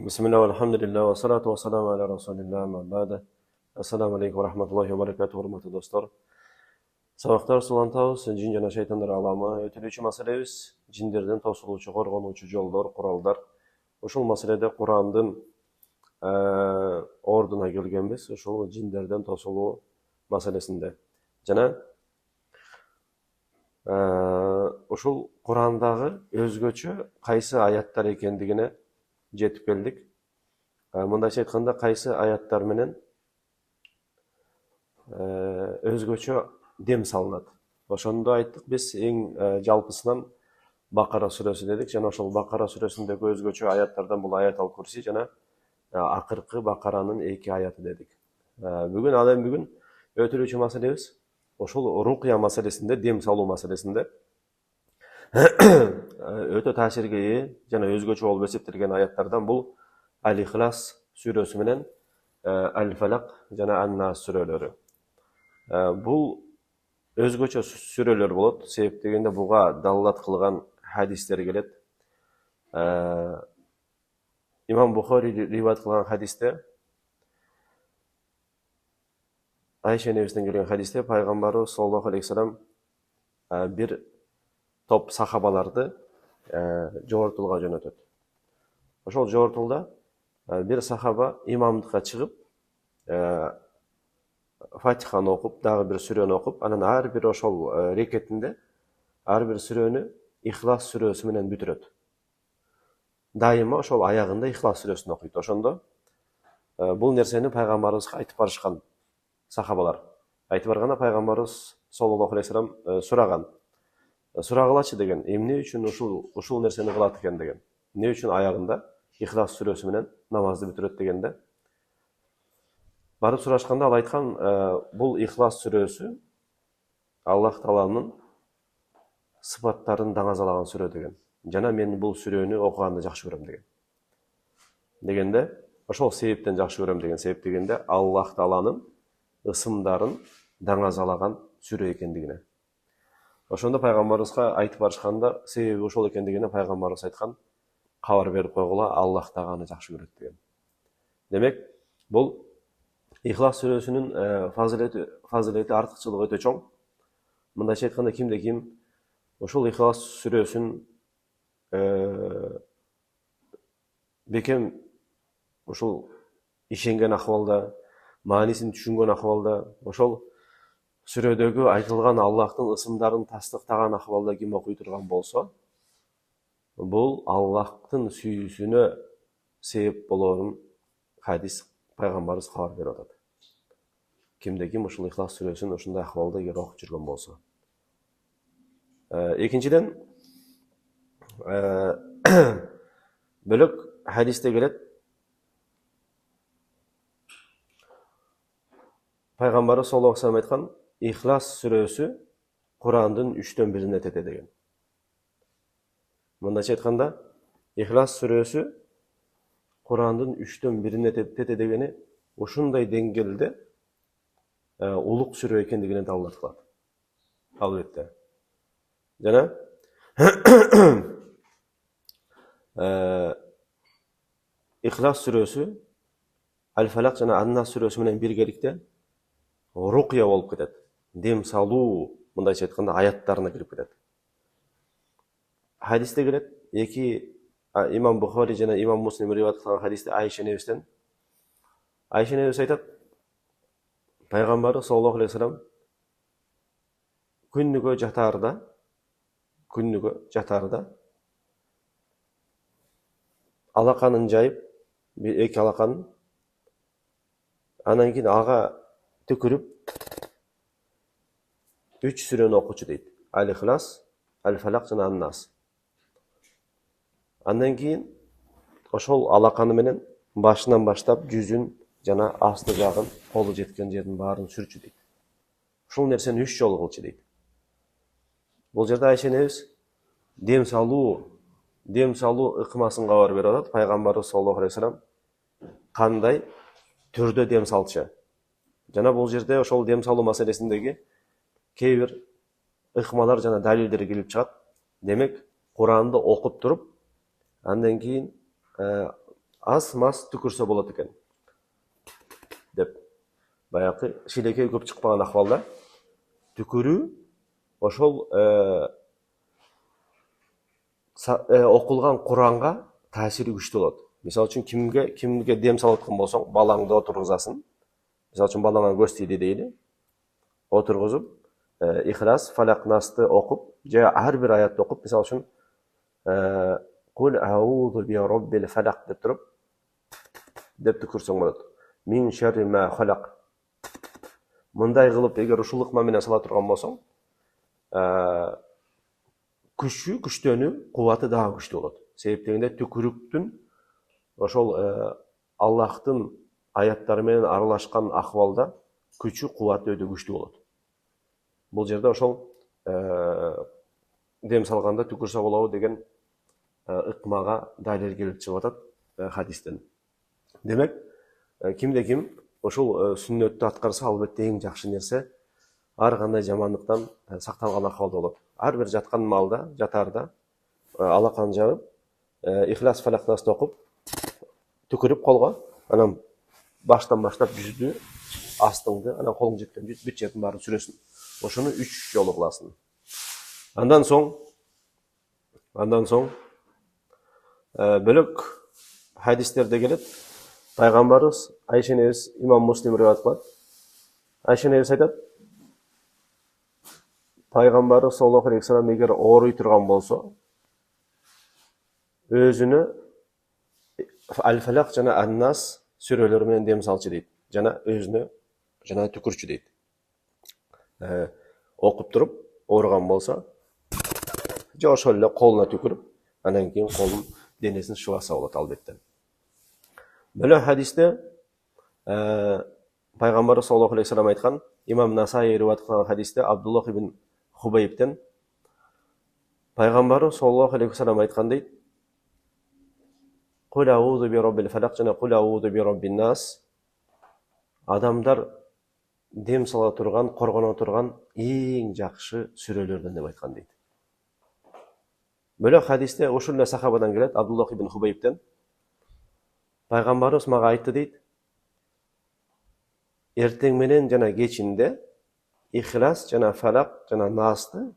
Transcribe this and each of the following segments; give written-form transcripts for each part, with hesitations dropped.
Bismillah, alhamdulillah, wa salatu wa salamu ala rasulillah, amma ba'da. Assalamu alaikum wa rahmatullahi wa barakatuh, hurmatli dostlar. Sabaqtar sulantабыз, жин жана шайтандар аламы, өтүлүүчү маселебиз жиндерден тосулуучу, коргонуучу жолдор, куралдар. Ушул маселеде Курандын ордуна келгенбиз, ушул жиндерден тосулуу маселесинде. Жана ушул Курандагы өзгөчө кайсы аяттар экендигине жетип келдик. Мындайча айтканда, кайсы аяттар менен өзгөчө дем салынат. Ошондо айттык биз эң жалпысынан Бакара сүрөсү дедик, жана ошол Бакара сүрөсүндөгү өзгөчө аяттардан бул аят ал-Курси жана акыркы Бакаранын 2 аяты дедик. Бүгүн өтүлүүчү маселебиз ошол рукия маселесинде, дем салуу маселесинде өтө таасирге ээ жана өзгөчө болуп эсептелген аяттардан бул Ал-Ихлас сүрөсү менен Ал-Фалак жана Ан-Нас сүрөлөрү. Бул өзгөчө сүрөлөр болот, себеп дегенде буга далилат кылган хадистер келет. Имам Бухари риваят кылган хадисте, Айша энебизден келген хадисте пайгамбарыбыз саллаллаху алейхи вассалам бир топ сахабаларды жогортулга жөнөтөт. Ошол жогортулда бир сахаба имамдыкка чыгып, Фатиханы окуп, дагы бир сүрөнү окуп, анан ар бир ошол рекетинде ар бир сүрөнү Ихлас сүрөсү менен бүтүрөт. Дайыма ошол аягында Ихлас сүрөсүн окуйт. Ошондо бул нерсени пайгамбарыбызга айтып барышкан сахабалар. Айтып барганда пайгамбарыбыз саллаллаху алейхи вассалам сураган. Сурагылачы деген, эмне үчүн ушул нерсени кылат экен деген. Эмне үчүн аягында Ихлас сүрөсү менен намазды бүтүрөт дегенде, барып сурашканда ал айткан, бул Ихлас сүрөсү Аллах Тааланын сыпаттарын даңазалаган сүрө деген. Жана мен бул сүрөнү окуганды жакшы көрөм деген. Дегенде, ошол себептен жакшы көрөм деген. Себеп дегенде Аллах Тааланын ысымдарын даңазалаган сүрө экендигине. Ошондо пайгамбарыбызга айтып барышканда, себеби ошол экендигине пайгамбарыбыз айткан, кабар берип койгула, Аллах дагы аны жакшы көрөт деген. Демек, бул Ихлас сүрөсүнүн фазилети, артыкчылыгы өтө чоң. Мындайча айтканда, кимде ким ошол Ихлас сүрөсүн бекем ушул ишенген акыбалда, маанисин түшүнгөн акыбалда, ошол сүрөдөгү айтылган Аллахтын ысымдарын тастыктаган акыбалда ким окуй турган болсо, бул Аллахтын сүйүүсүнө себеп болоорун хадис пайгамбарыбыз кабар берип атат. Кимде ким ушул Ихлас сүрөсүн ушундай акыбалда эгер окуп жүргөн болсо. Экинчиден, бөлөк хадисте келет, пайгамбарыбыз саллаллаху алейхи вассалам айткан, Ихлас сүрөсү Курандын 3/1 тете деген. Мындайча айтканда, Ихлас сүрөсү Курандын 3/1 тете дегени ушундай деңгээлде улук сүрө экендигинен далилат кылат. Албетте. Жана Ихлас сүрөсү Ал-Фалак жана Ан-Нас сүрөсү менен биргеликте рукия болуп кетет. Дем салуу, мындайча айтканда, аяттарына кирип кетет. Хадисте келет, Имам Бухари жана Имам Муслим риваят кылган хадисте Айша энебизден. Айша энебиз айтат, пайгамбарыбыз саллаллаху алейхи вассалам күнүгө жатаарда алаканын жайып, эки алаканын, анан кийин ага түкүрүп 3 сүрөнү окучу дейт. Ал-Ихлас, Ал-Фалак жана Ан-Нас. Андан кийин ошол алаканы менен башынан баштап жүзүн жана асты жагын, колу жеткен жердин баарын сүрчү дейт. Ушул нерсени 3 жолу кылчу дейт. Бул жерде Айша энебиз дем салуу ыкмасын кабар берип атат. Пайгамбарыбыз саллаллаху алейхи вассалам кандай түрдө дем салчу. Жана бул жерде ошол дем салуу маселесиндеги кээ бир ыкмалар жана далилдер келип чыгат. Демек, Куранды окуп туруп, андан кийин аз мас түкірсе болады екен деп. Баяғы шелеке көп шықпаған ахвалда түкіру ошол оқылған Құранға таасири күчтүү болот. Мисалы үчүн кимге дем салып аткан болсоң, балаңды отургузасың. Мисалы үчүн балаңа көз тийди дейли. Отургузуп, Ихлас, Фалак, Насты окуп, же ар бир аятты окуп, мисалы үчүн Кул аузу би роббил фалак деп туруп, деп түкүрсөң болот. Мин шарри ма халак. Мындай кылып, эгер ушул ыкма менен сала турган болсоң, күчтөнүү, кубаты дагы күчтүү болот. Себеп дегенде түкүрүктүн ошол Аллахтын аяттары менен аралашкан акыбалда күчү, кубаты өтө күчтүү болот. Бул жерде ошол дем салганда түкүрсө болобу деген ыкмага далил келип чыгып атат хадистен. Демек, кимде ким ошол сүннөттү аткарса, албетте эң жакшы нерсе ар кандай жамандыктан сакталган акыбалда болот. Ар бир жаткан маалда, жатарда алакан жагып, Ихлас, Фалак, Насты окуп, түкүрүп колго, анан баштан баштап жүздү, астыңды, анан колуң жеткен бүт жердин баарын сүрөсүң. Ошону 3 жолу кыласың. Андан соң бөлөк хадистерде келет. Пайгамбарыбыз Айша энебиз, имам Муслим риваят кылат. Айша энебиз айтат: Пайгамбарыбыз саллаллаху алейхи вассалам эгер ооруй турган болсо, өзүнө Аль-Фалак жана Ан-Нас сүрөлөрү менен дем салчу дейт. Жана өзүнө жана түкүрчү дейт. Окуп туруп ооруган болсо, же ошол эле колуна түкүрүп, анан кийин колун денесин шубаса болот албетте. Бөлө хадисте Пайгамбарыбыз саллаллаху алейхи вассалам айткан, имам Насаи риваят кылган хадисте Абдуллах ибн Хубайбтен Пайгамбарыбыз саллаллаху алейхи вассалам айткан дейт: Кул аузу би роббил фалак жана кул аузу би роббин нас. Адамдар дем сала турган, коргоно турган эң жакшы сүрөлөрдөн деп айткан дейт. Бөлөк хадисте ушул эле сахабадан келет, Абдуллах ибн Хубайбтен. Пайгамбарыбыз мага айтты дейт: Эртең менен жана кечинде Ихлас жана Фалак жана Насты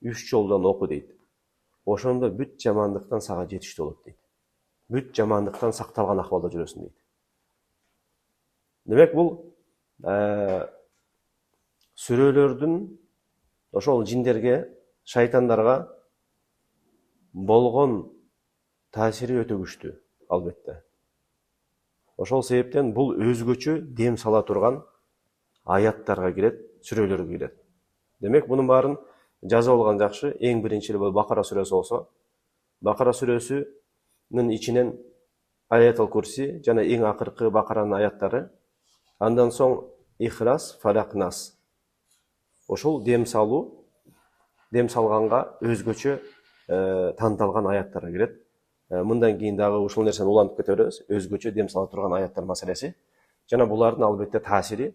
3 жолдон оку дейт. Ошондо бүт жамандыктан сага жетиштүү болот дейт. Бүт жамандыктан сакталган акыбалда жүрөсүң дейт. Демек, бул сүрөлөрдүн ошол жиндерге, шайтандарга болгон таасири өтө күчтүү, албетте. Ошол себептен бул өзгөчө дем сала турган аяттарга кирет, сүрөлөргө кирет. Демек, мунун баарын жазып алган жакшы. Эң биринчи эле Бакара сүрөсү болсо, Бакара сүрөсүнүн ичинен Аятул Курси жана эң акыркы Бакаранын аяттары, андан соң Ихлас, Фалак, Нас. Ошол дем салганга өзгөчө тандалган аяттарга кирет. Мындан кийин дагы ушул нерсени улантып кете беребиз. Өзгөчө дем сала турган аяттар маселеси. Жана булардын албетте таасири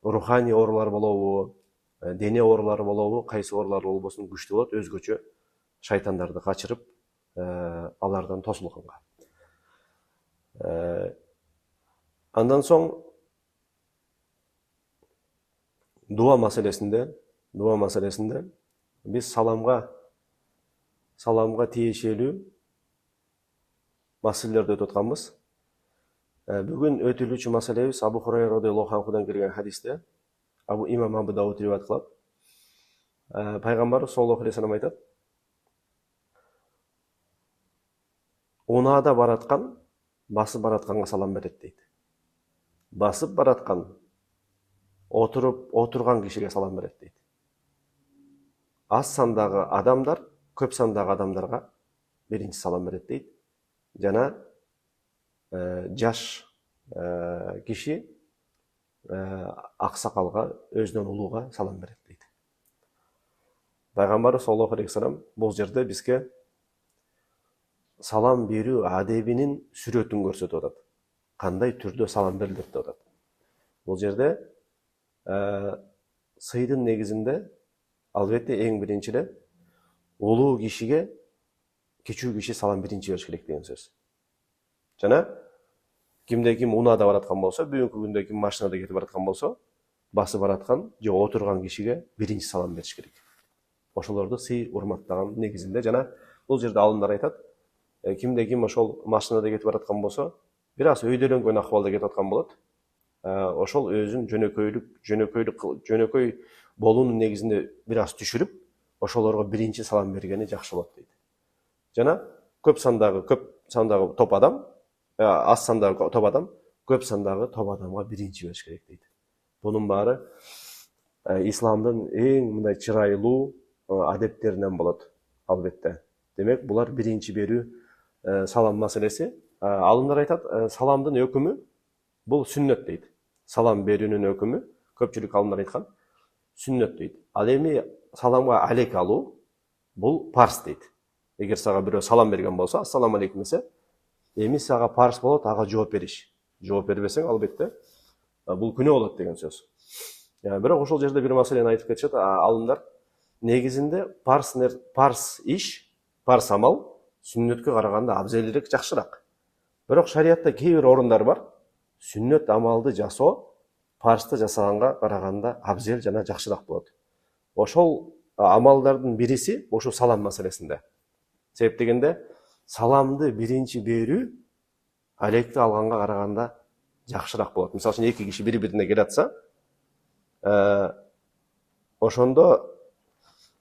руханий оорулар болобу, дене оорулары болобу, кайсы оорулар болбосун күчтүү болот, өзгөчө шайтандарды качырып, алардан тосулганга. Андан соң дуа маселесинде биз саламга тиешелүү маселелерди өтүп атканбыз. Бүгүн өтүлүүчү маселебиз Абу Хурайра радыйаллаху анхудан келген хадисте, имам Абу Дауд риваят кылат. Пайгамбарыбыз саллаллаху алейхи вассалам айтат: Унаада бараткан, басып баратканга салам берет дейт. Басып бараткан, отурган кишиге салам берет дейт. Аз сандагы адамдар, көп сандагы адамдарга биринчи салам берет дейт. Жана жаш киши аксакалга, өзүнөн улууга салам берет дейт. Пайгамбар саллаллаху алейхи вассалам бул жерде бизге салам берүү адебинин сүрөтүн көрсөтүп атат. Кандай түрдө салам берилет деп атат. Бул жерде сыйдын негизинде албетте эң биринчи эле улуу кишиге кичүү киши салам биринчи бериш керек деген сөз. Жана кимде ким унаада бараткан болсо, бүгүнкү күндө ким машинада кетип бараткан болсо, басып бараткан же отурган кишиге биринчи салам бериш керек. Ошолорду сый урматтаган негизинде. Жана бул жерде алымдар айтат, кимде ким ошол машинада кетип бараткан болсо, бир аз өйдөлөнгөн акыбалда кетип аткан болот. Ошол өзүн жөнөкөй болуунун негизинде бир аз түшүрүп, ошолорго биринчи салам бергени жакшы болот дейт. Жана көп сандагы топ адам, аз сандагы топ адам, көп сандагы топ адамга биринчи бериш керек дейт. Бунун баары исламдын эң мындай чырайлуу адептеринен болот, албетте. Демек, булар биринчи берүү салам маселеси. Алымдар айтат, саламдын өкүмү бул сүннөт дейт. Салам берүүнүн өкүмү, көпчүлүк алымдар айткан, сүннөт дейт. Ал эми саламга алейк алуу бул парс дейт. Эгер сага бирөө салам берген болсо, ассаламу алейкум десе, эми сага парс болот ага жооп бериш. Жооп бербесең, албетте, бул күнөө болот деген сөз. Бирок ошол жерде бир маселени айтып кетишет алымдар. Негизинде парс иш, парс амал сүннөткө караганда абзелирээк, жакшыраак. Бирок шариатта кээ бир орундар бар, сүннөт амалды жасоо парсты жасаганга караганда абзел жана жакшыраак болот. Ошол амалдардын бириси ошо салам маселесинде. Себеп дегенде, саламды биринчи берүү алейкти алганга караганда жакшыраак болот. Мисалы үчүн эки киши бири-бирине келатса, ошондо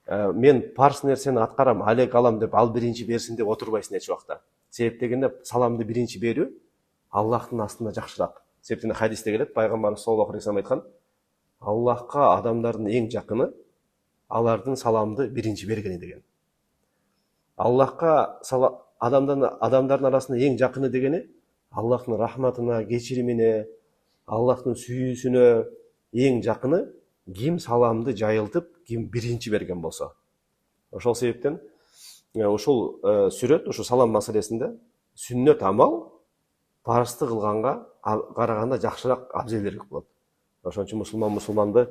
мен парс нерсени аткарам, алейк алам деп, ал биринчи берсин деп отурбайсың эч убакта. Себеп дегенде, саламды биринчи берүү Аллахтын астында жакшыраак. Себеп дегенде хадисте келет, пайгамбарыбыз саллаллаху алейхи вассалам айткан, Аллахка адамдардын эң жакыны алардын саламды биринчи бергени деген. Аллахка адамдардын арасында эң жакыны дегени Аллахтын рахматына, кечиримине, Аллахтын сүйүүсүнө эң жакыны ким саламды жайылтып, ким биринчи берген болсо. Ошол себептен ушул сүрөт, ушу салам маселесинде сүннөт амал парсты кылганга караганда жакшыраак, абзелирээк болот. Ошон үчүн мусулманды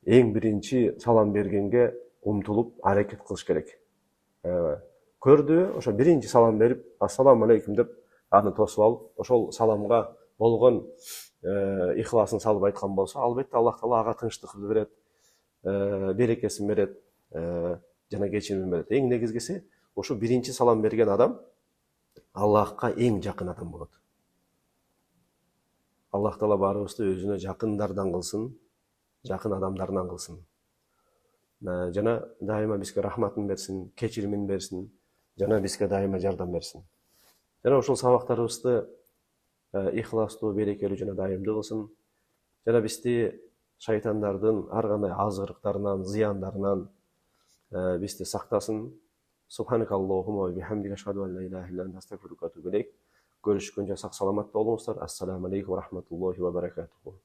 эң биринчи салам бергенге умтулуп аракет кылыш керек. Көрдү, ошо биринчи салам берип, ассаламу алейкум деп аны тосуп алып, ошол саламга болгон ихласын салып айткан болсо, албетте Аллах Таала ага тынчтык берет, берекесин берет, жана кечиримин берет. Эң негизгиси, ошо биринчи салам берген адам Аллахка эң жакын адам болот. Аллах Таала баарыбызды өзүнө жакындардан кылсын, жакын адамдарынан кылсын. Жана дайыма бизге рахматын берсин, кечиримин берсин, жана бизге дайыма жардам берсин. Жана ушул сабактарыбызды ихластуу, берекелүү жана дайымдуу кылсын. Жана бизди шайтандардын ар кандай азгырыктарынан, зыяндарынан бизди сактасын. Субханакаллахумма ва бихамдика ашхаду ан ла илаха илля анта астагфирука ва атубу илейк. Görüşkünce sağ salamat olunuzlar. Assalamu aleykum ve rahmetullahi ve berekatuhu.